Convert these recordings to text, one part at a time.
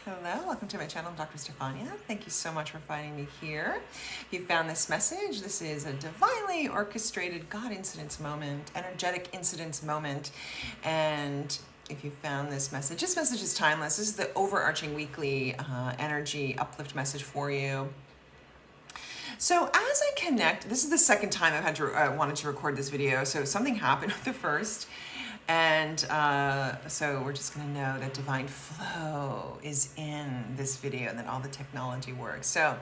Hello, welcome to my channel. I'm Dr. Stefania. Thank you so much for finding me here. If you found this message, this is a divinely orchestrated God incidence moment, energetic incidence moment. And if you found this message is timeless. This is the overarching weekly energy uplift message for you. So as I connect, this is the second time I've had to wanted to record this video. So something happened with the first. And so we're just going to know that divine flow is in this video and that all the technology works. So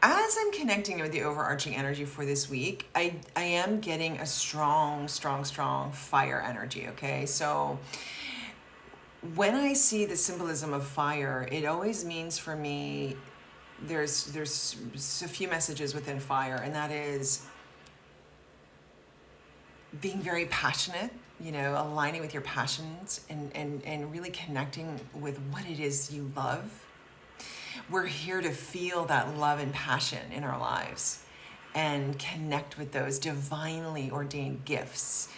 as I'm connecting with the overarching energy for this week, I am getting a strong fire energy, okay? So when I see the symbolism of fire, it always means for me, there's a few messages within fire, and that is being very passionate, you know, aligning with your passions and really connecting with what it is you love. We're here to feel that love and passion in our lives and connect with those divinely ordained gifts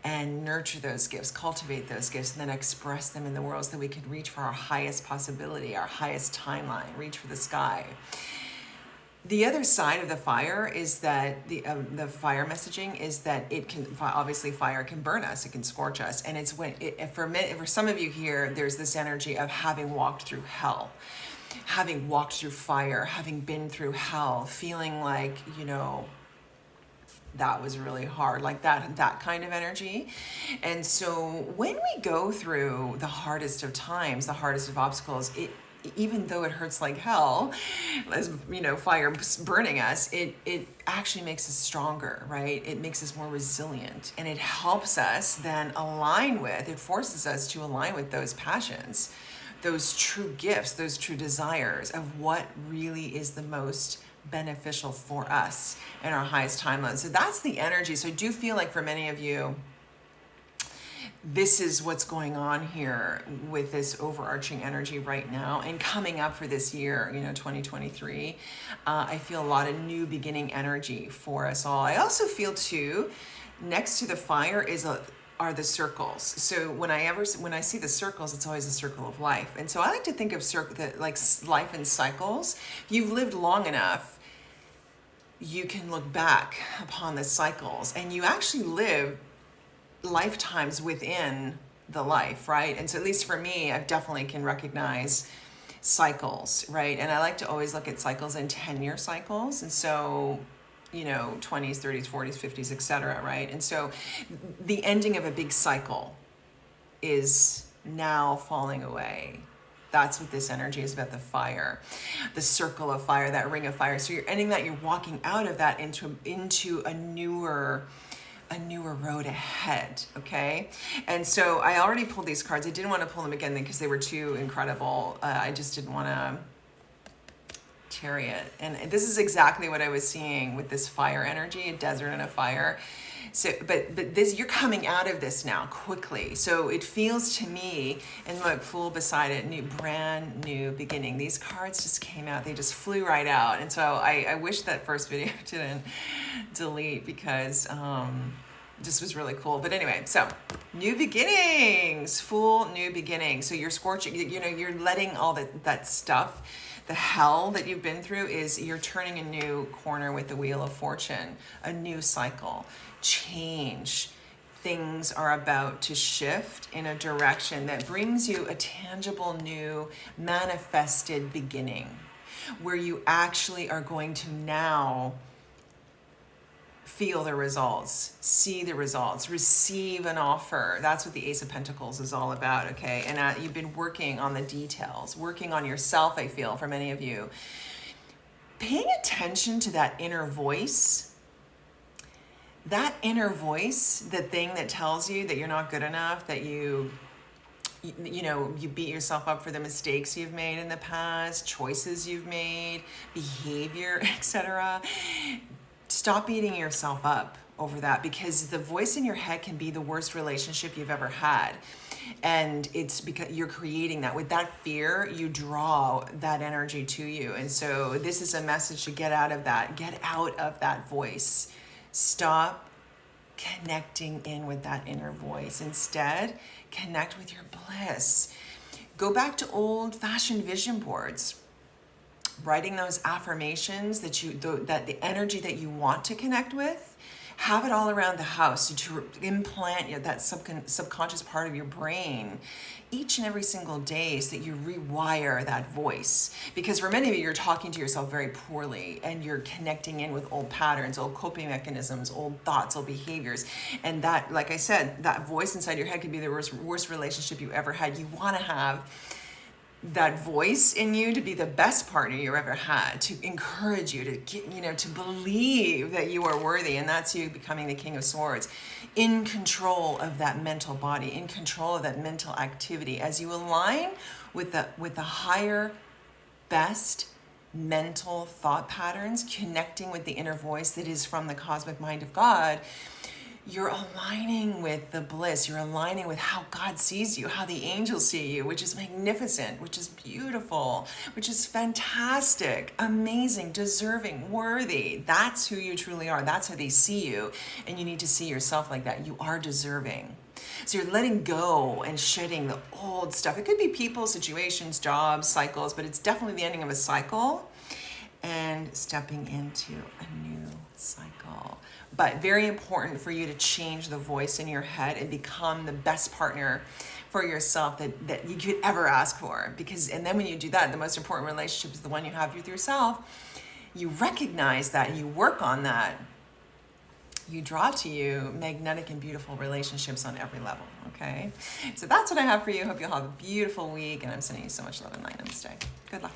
and nurture those gifts, cultivate those gifts, and then express them in the world so that we can reach for our highest possibility, our highest timeline, reach for the sky. The other side of the fire is that the fire messaging is that it can, obviously fire can burn us, it can scorch us. And it's when, for some of you here, there's this energy of having walked through hell, having walked through fire, having been through hell, feeling like, you know, that was really hard, like that kind of energy. And so when we go through the hardest of times, the hardest of obstacles, even though it hurts like hell, as you know, fire burning us, it actually makes us stronger, right? It makes us more resilient, and it helps us then it forces us to align with those passions, those true gifts, those true desires of what really is the most beneficial for us in our highest timeline. So that's the energy. So I do feel like for many of you, this is what's going on here with this overarching energy right now and coming up for this year, you know, 2023. I feel a lot of new beginning energy for us all. I also feel too, next to the fire are the circles. So when I see the circles, it's always a circle of life. And so I like to think of like life in cycles. If you've lived long enough, you can look back upon the cycles, and you actually live lifetimes within the life, right? And so at least for me, I definitely can recognize cycles, right? And I like to always look at cycles in 10-year cycles. And so, you know, 20s, 30s, 40s, 50s, etc., right? And so the ending of a big cycle is now falling away. That's what this energy is about, the fire, the circle of fire, that ring of fire. So you're ending that, you're walking out of that into a newer road ahead, okay? And so I already pulled these cards. I didn't want to pull them again because they were too incredible. I just didn't want to chariot. And this is exactly what I was seeing with this fire energy, a desert and a fire. So, but this, you're coming out of this now quickly. So it feels to me, and look, Fool beside it, brand new beginning. These cards just came out. They just flew right out. And so I wish that first video didn't delete because this was really cool. But anyway, so new beginnings, Fool, new beginnings. So you're scorching, you know, you're letting all that stuff, the hell that you've been through, is you're turning a new corner with the Wheel of Fortune, a new cycle, change. Things are about to shift in a direction that brings you a tangible, new, manifested beginning, where you actually are going to now feel the results, see the results, receive an offer. That's what the Ace of Pentacles is all about, okay? And you've been working on the details, working on yourself, I feel, for many of you. Paying attention to that inner voice, the thing that tells you that you're not good enough, that you beat yourself up for the mistakes you've made in the past, choices you've made, behavior, etc. Stop beating yourself up over that, because the voice in your head can be the worst relationship you've ever had. And it's because you're creating that. With that fear, you draw that energy to you. And so this is a message to get out of that voice. Stop connecting in with that inner voice. Instead, connect with your bliss. Go back to old-fashioned vision boards, writing those affirmations that the energy that you want to connect with. Have it all around the house to implant that subconscious part of your brain each and every single day, so that you rewire that voice. Because for many of you, you're talking to yourself very poorly, and you're connecting in with old patterns, old coping mechanisms, old thoughts, old behaviors. And that, like I said, that voice inside your head could be the worst relationship you ever had. You want to have that voice in you to be the best partner you ever had, to encourage you to get, to believe that you are worthy. And that's you becoming the King of Swords, in control of that mental body, in control of that mental activity. As you align with the higher, best mental thought patterns, connecting with the inner voice that is from the cosmic mind of God, you're aligning with the bliss. You're aligning with how God sees you, how the angels see you, which is magnificent, which is beautiful, which is fantastic, amazing, deserving, worthy. That's who you truly are. That's how they see you. And you need to see yourself like that. You are deserving. So you're letting go and shedding the old stuff. It could be people, situations, jobs, cycles, but it's definitely the ending of a cycle and stepping into a new cycle. But very important for you to change the voice in your head and become the best partner for yourself that you could ever ask for. And then when you do that, the most important relationship is the one you have with yourself. You recognize that, you work on that, you draw to you magnetic and beautiful relationships on every level, okay? So that's what I have for you. Hope you'll have a beautiful week, and I'm sending you so much love and light. Namaste. Good luck.